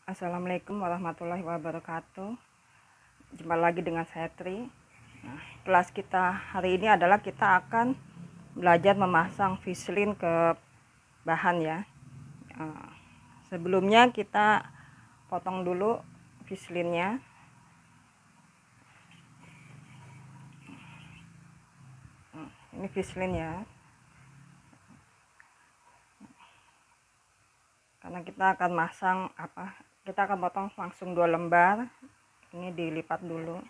Assalamualaikum warahmatullahi wabarakatuh. Jumpa lagi dengan saya Tri. Nah, kelas kita hari ini adalah kita akan belajar memasang Vaseline ke bahan ya. Sebelumnya kita potong dulu Vaseline-nya. Ini Vaseline ya. Karena kita akan masang kita akan potong langsung 2 lembar. Ini dilipat dulu.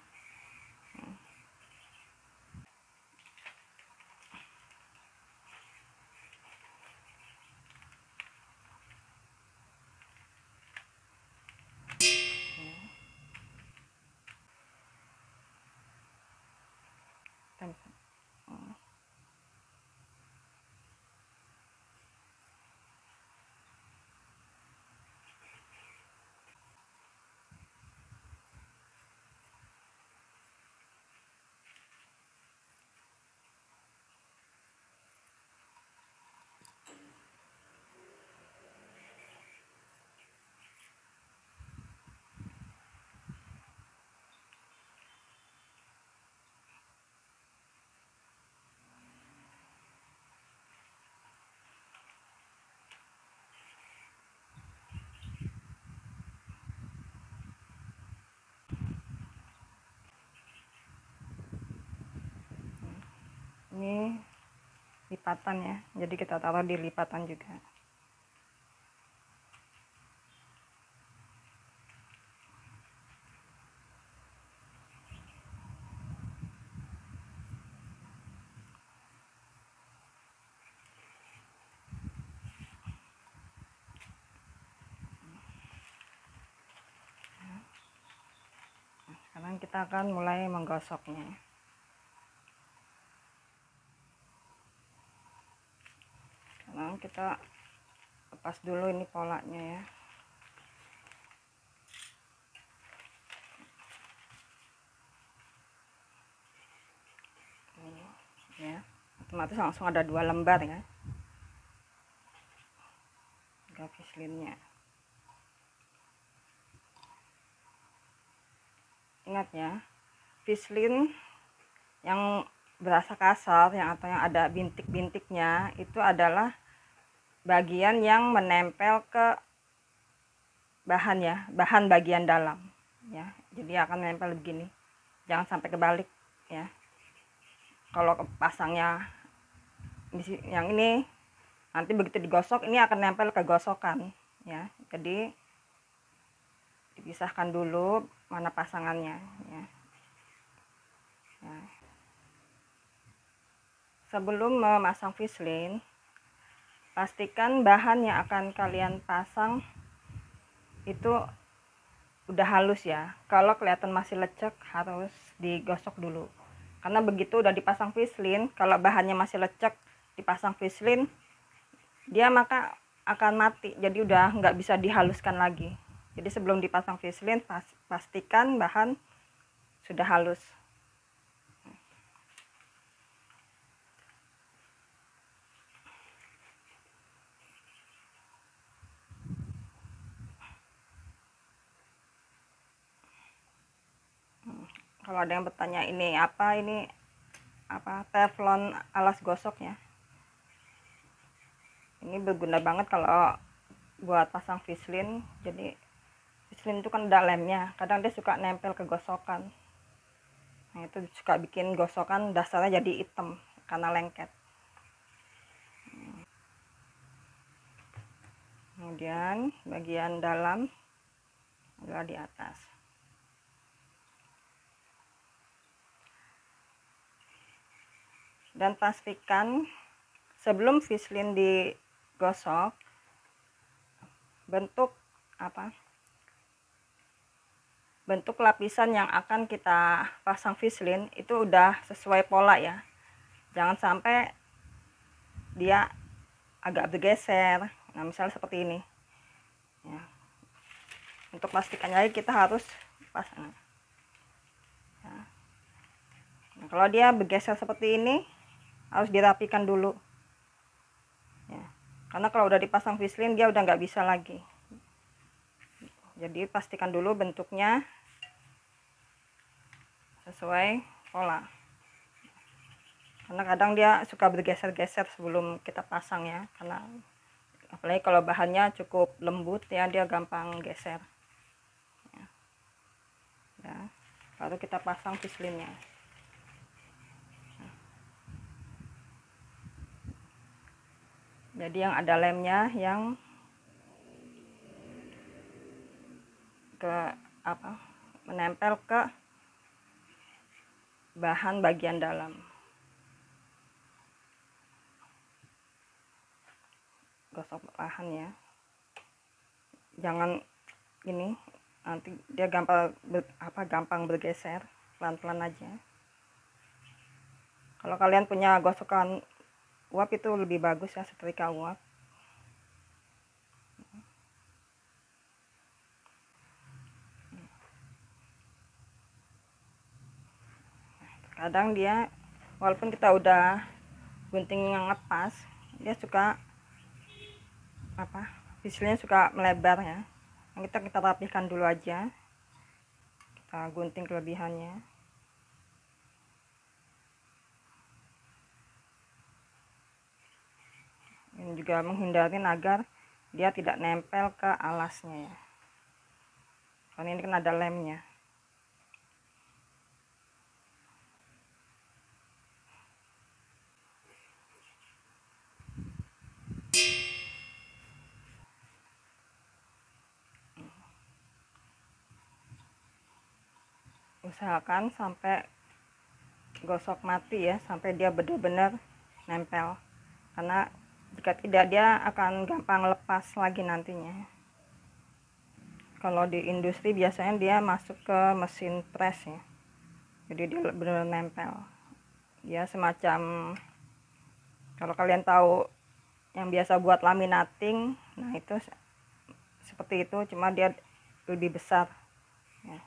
Ini lipatan ya, jadi kita taruh di lipatan juga. Sekarang kita akan mulai menggosoknya. Sekarang kita lepas dulu ini polanya ya. Ini ya, otomatis langsung ada 2 lembar ya. Vaseline-nya. Ingat ya, Vaseline yang berasa kasar atau yang ada bintik-bintiknya itu adalah bagian yang menempel ke bahan ya, bahan bagian dalam ya. Jadi akan menempel begini, jangan sampai kebalik ya. Kalau pasangnya yang ini, nanti begitu digosok ini akan nempel ke gosokan ya. Jadi dipisahkan dulu mana pasangannya ya. Sebelum memasang Vaseline, pastikan bahan yang akan kalian pasang itu udah halus ya. Kalau kelihatan masih lecek harus digosok dulu. Karena begitu udah dipasang Vaseline, kalau bahannya masih lecek dipasang Vaseline, dia maka akan mati. Jadi udah nggak bisa dihaluskan lagi. Jadi sebelum dipasang Vaseline, pastikan bahan sudah halus. Kalau ada yang bertanya ini apa teflon alas gosoknya, ini berguna banget kalau buat pasang Vaseline. Jadi Vaseline itu kan ada lemnya, kadang dia suka nempel ke gosokan. Nah itu suka bikin gosokan dasarnya jadi hitam karena lengket. Kemudian bagian dalam adalah di atas. Dan pastikan sebelum Vaseline digosok, bentuk lapisan yang akan kita pasang Vaseline itu udah sesuai pola ya. Jangan sampai dia agak bergeser. Nah misalnya seperti ini ya. Untuk pastikannya kita harus pasang ya. Nah, kalau dia bergeser seperti ini harus dirapikan dulu ya. Karena kalau udah dipasang Vaseline dia udah nggak bisa lagi. Jadi pastikan dulu bentuknya sesuai pola, karena kadang dia suka bergeser-geser sebelum kita pasang ya, karena apalagi kalau bahannya cukup lembut ya, dia gampang geser ya. Baru kita pasang pislinnya. Jadi yang ada lemnya yang ke menempel ke bahan bagian dalam. Gosok perlahan ya, jangan ini, nanti dia gampang bergeser. Pelan-pelan aja. Kalau kalian punya gosokan uap itu lebih bagus ya, setrika uap. Kadang dia walaupun kita udah gunting yang lepas, dia suka pislinya suka melebar ya. Kita rapihkan dulu aja, kita gunting kelebihannya. Ini juga menghindarin agar dia tidak nempel ke alasnya ya, karena ini kan ada lemnya. Usahakan sampai gosok mati ya, sampai dia benar-benar nempel, karena jika tidak dia akan gampang lepas lagi nantinya. Kalau di industri biasanya dia masuk ke mesin press ya, jadi dia benar-benar nempel. Dia semacam, kalau kalian tahu yang biasa buat laminating, nah itu seperti itu, cuma dia lebih besar ya.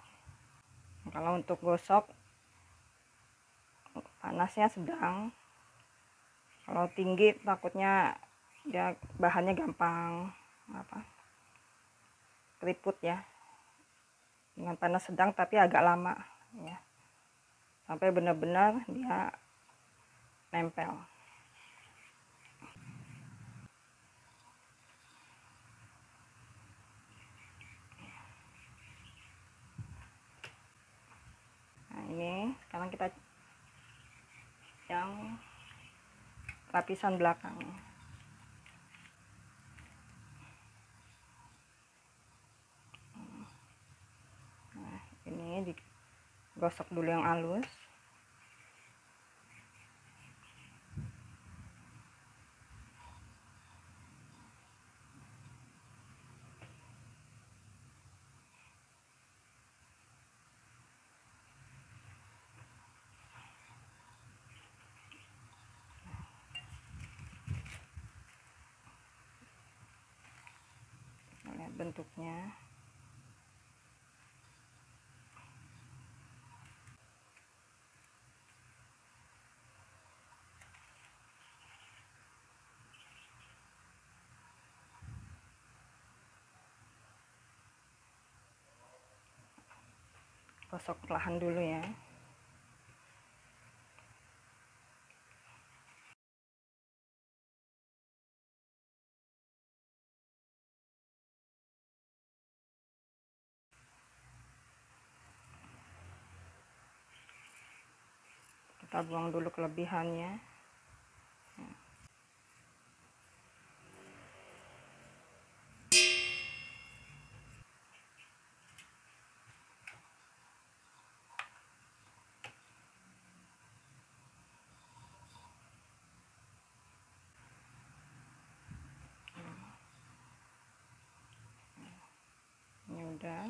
Kalau untuk gosok panasnya sedang, kalau tinggi takutnya dia bahannya gampang keriput ya. Dengan panas sedang tapi agak lama ya, sampai benar-benar dia nempel. Nah ini sekarang kita yang lapisan belakang. Nah ini digosok dulu yang halus. Lihat bentuknya. Gosok perlahan dulu ya. Kita buang dulu kelebihannya. Ini udah.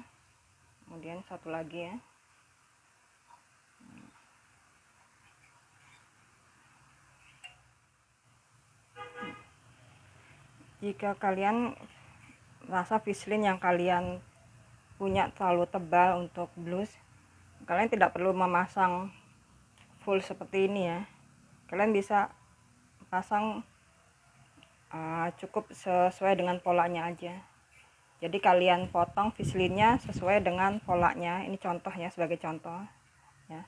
Kemudian satu lagi ya. Jika kalian rasa pislin yang kalian punya terlalu tebal untuk blus, kalian tidak perlu memasang full seperti ini ya. Kalian bisa pasang cukup sesuai dengan polanya aja. Jadi kalian potong fislinnya sesuai dengan polanya. Ini contohnya, sebagai contoh ya,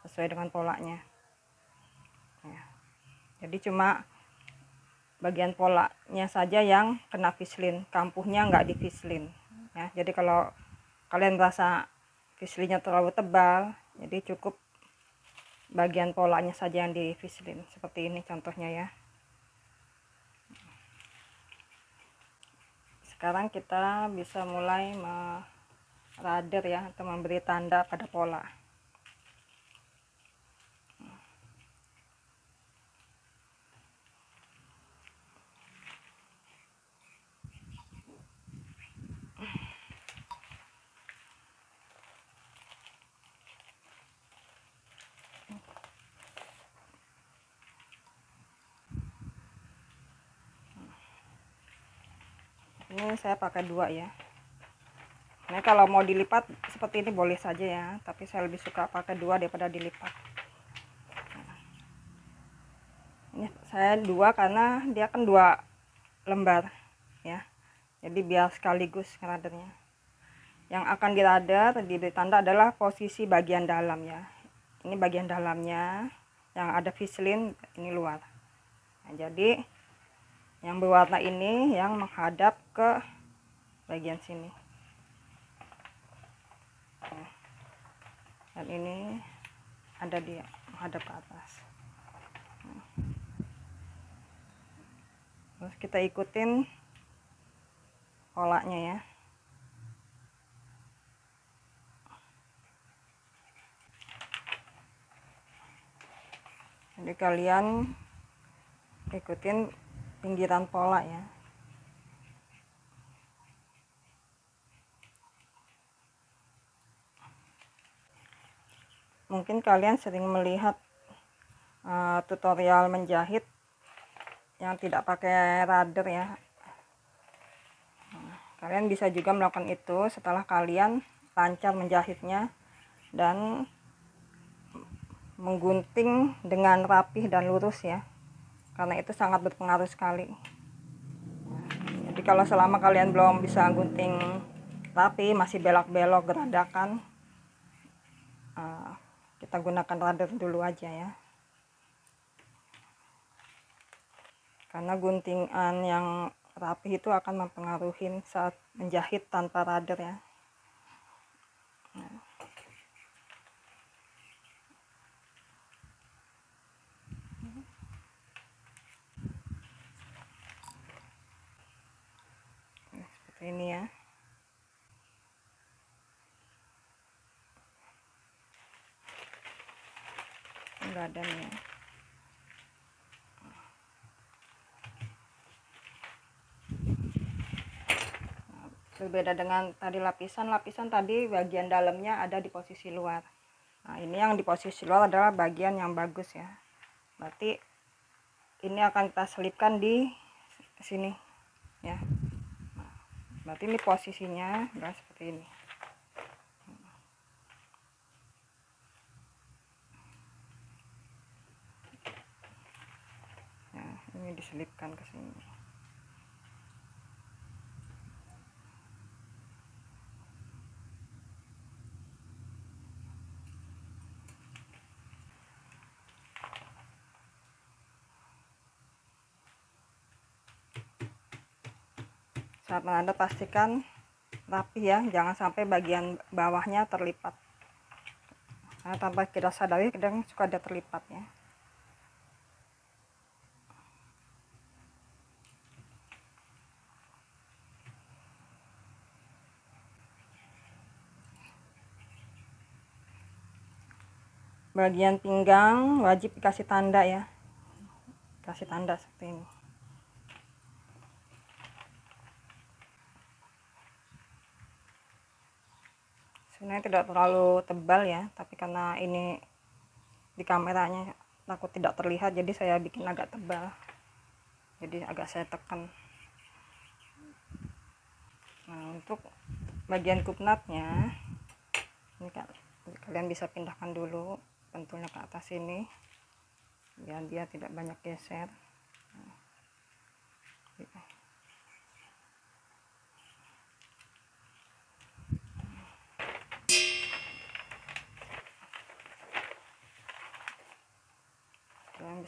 sesuai dengan polanya ya. Jadi cuma bagian polanya saja yang kena fislin, kampuhnya nggak di fislin ya. Jadi kalau kalian merasa fislinnya terlalu tebal, jadi cukup bagian polanya saja yang di fislin, seperti ini contohnya ya. Sekarang kita bisa mulai merader ya, atau memberi tanda pada pola. Ini saya pakai 2 ya. Nah, kalau mau dilipat seperti ini boleh saja ya, tapi saya lebih suka pakai 2 daripada dilipat. Ini saya 2 karena dia kan 2 lembar ya. Jadi biar sekaligus ngeradernya. Yang akan dirader, diberi tanda adalah posisi bagian dalam ya. Ini bagian dalamnya, yang ada fislin ini luar. Nah, jadi yang berwarna ini yang menghadap ke bagian sini. Dan ini ada di menghadap ke atas. Terus kita ikutin polanya ya. Jadi kalian ikutin pinggiran pola ya. Mungkin kalian sering melihat tutorial menjahit yang tidak pakai rader ya. Kalian bisa juga melakukan itu setelah kalian lancar menjahitnya dan menggunting dengan rapih dan lurus ya, karena itu sangat berpengaruh sekali. Jadi kalau selama kalian belum bisa gunting rapi, masih belok-belok geradakan, kita gunakan rader dulu aja ya, karena guntingan yang rapi itu akan mempengaruhi saat menjahit tanpa rader ya. Seperti ini ya. Enggak ada nih ya. Berbeda dengan tadi lapisan tadi bagian dalamnya ada di posisi luar. Nah, ini yang di posisi luar adalah bagian yang bagus ya. Berarti ini akan kita selipkan di sini ya. Nah, berarti ini posisinya adalah seperti ini. Nah, ini diselipkan ke sini. Saat menanda pastikan rapi ya, jangan sampai bagian bawahnya terlipat. Nah, tanpa kita sadari kadang suka ada terlipat ya. Bagian pinggang wajib dikasih tanda ya, kasih tanda seperti ini. Sebenarnya tidak terlalu tebal ya, tapi karena ini di kameranya takut tidak terlihat, jadi saya bikin agak tebal, jadi agak saya tekan. Nah, untuk bagian kupnatnya ini kan kalian bisa pindahkan dulu pentulnya ke atas ini biar dia tidak banyak geser.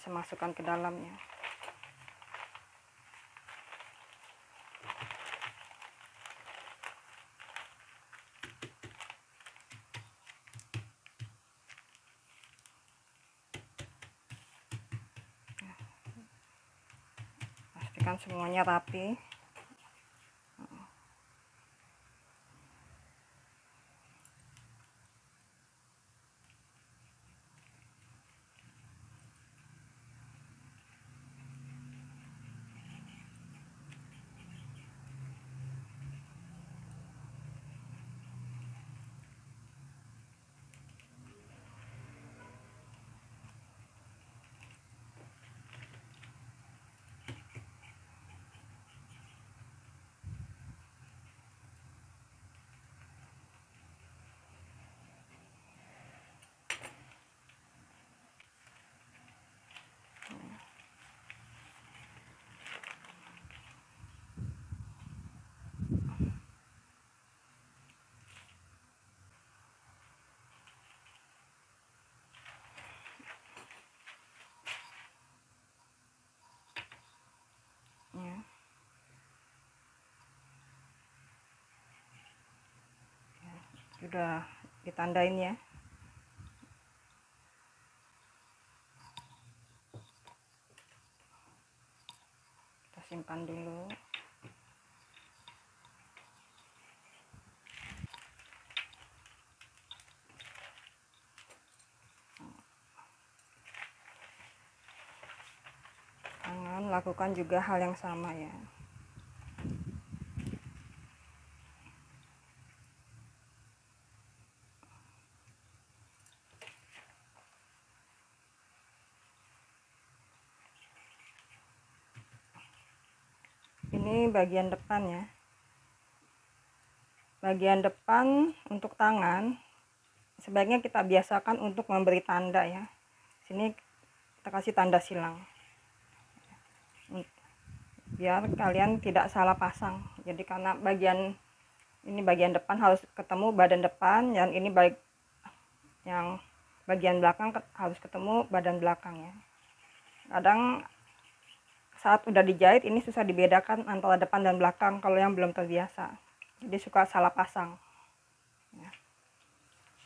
bisa masukkan ke dalamnya. Pastikan semuanya rapi. Ya. Sudah ditandain ya. Kita simpan dulu. Tangan lakukan juga hal yang sama ya. Ini bagian depan ya. Bagian depan untuk tangan sebaiknya kita biasakan untuk memberi tanda ya. Sini kita kasih tanda silang biar kalian tidak salah pasang. Jadi karena bagian depan harus ketemu badan depan, dan ini yang bagian belakang harus ketemu badan belakang ya. Kadang saat udah dijahit ini susah dibedakan antara depan dan belakang kalau yang belum terbiasa, jadi suka salah pasang ya.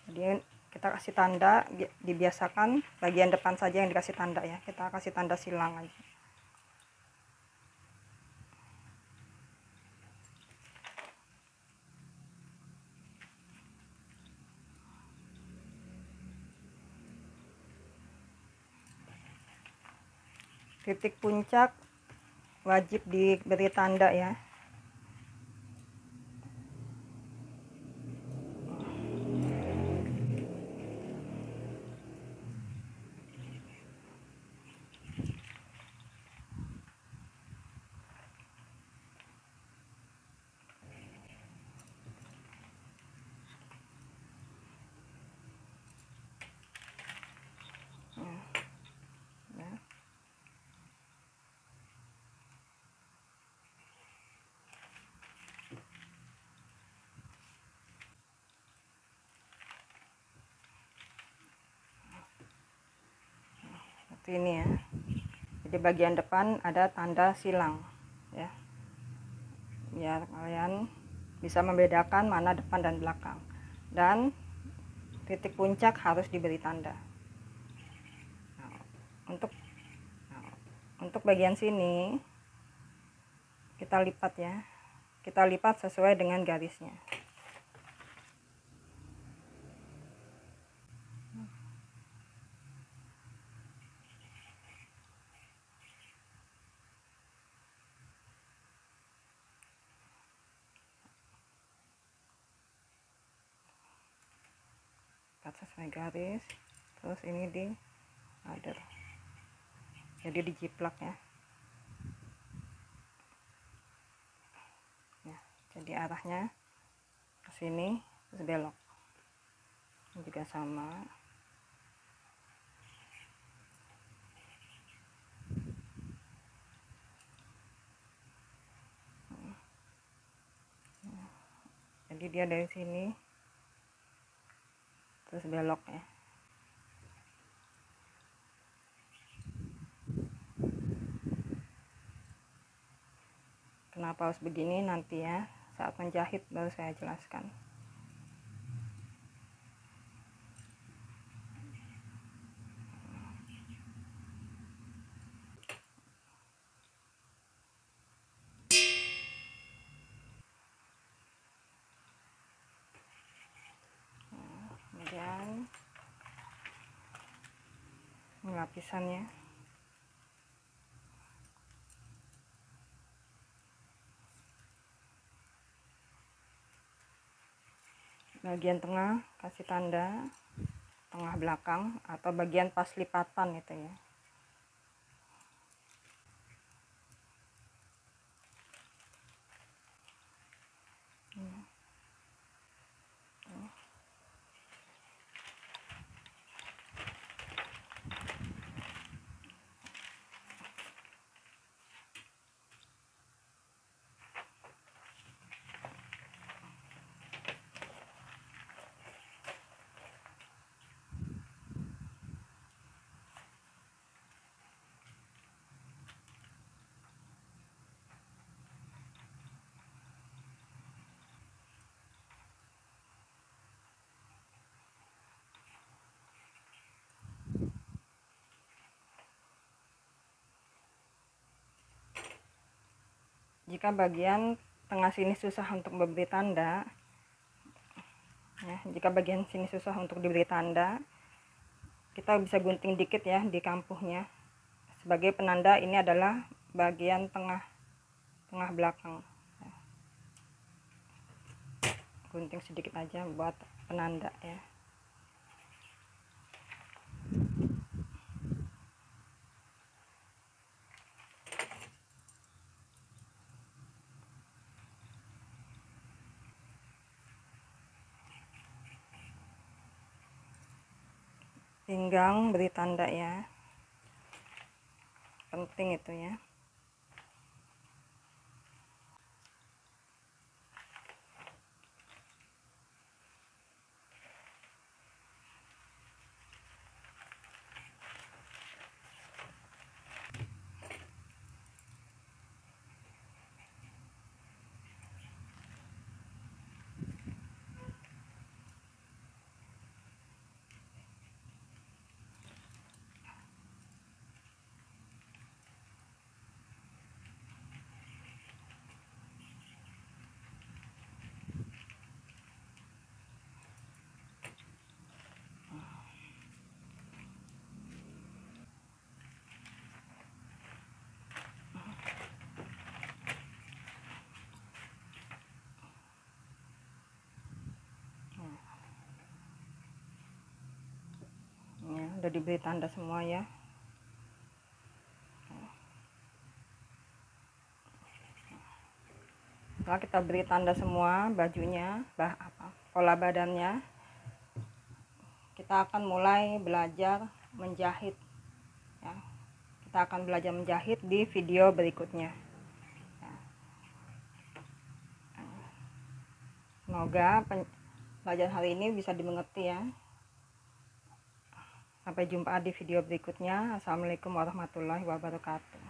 Jadi kita kasih tanda, dibiasakan bagian depan saja yang dikasih tanda ya, kita kasih tanda silang aja. Titik puncak wajib diberi tanda ya. Seperti ini ya. Jadi bagian depan ada tanda silang ya, biar kalian bisa membedakan mana depan dan belakang. Dan titik puncak harus diberi tanda. Nah, untuk bagian sini kita lipat ya, kita lipat sesuai dengan garisnya. Sesuai garis, terus ini di other, jadi dijiplak ya. Jadi arahnya ke sini terus belok, ini juga sama. Jadi dia dari sini terus belok ya. Kenapa harus begini nanti ya, saat menjahit baru saya jelaskan. Kemudian lapisannya, bagian tengah kasih tanda, tengah belakang atau bagian pas lipatan itu ya. Jika bagian tengah sini susah untuk memberi tanda ya, jika bagian sini susah untuk diberi tanda, kita bisa gunting dikit ya di kampuhnya sebagai penanda ini adalah bagian tengah belakang. Gunting sedikit aja buat penanda ya. Pinggang beri tanda ya, penting itu ya. Udah diberi tanda semua ya. Setelah kita beri tanda semua bajunya, pola badannya, kita akan mulai belajar menjahit ya. Kita akan belajar menjahit di video berikutnya ya. Semoga pelajaran hari ini bisa dimengerti ya. Sampai jumpa di video berikutnya. Assalamualaikum warahmatullahi wabarakatuh.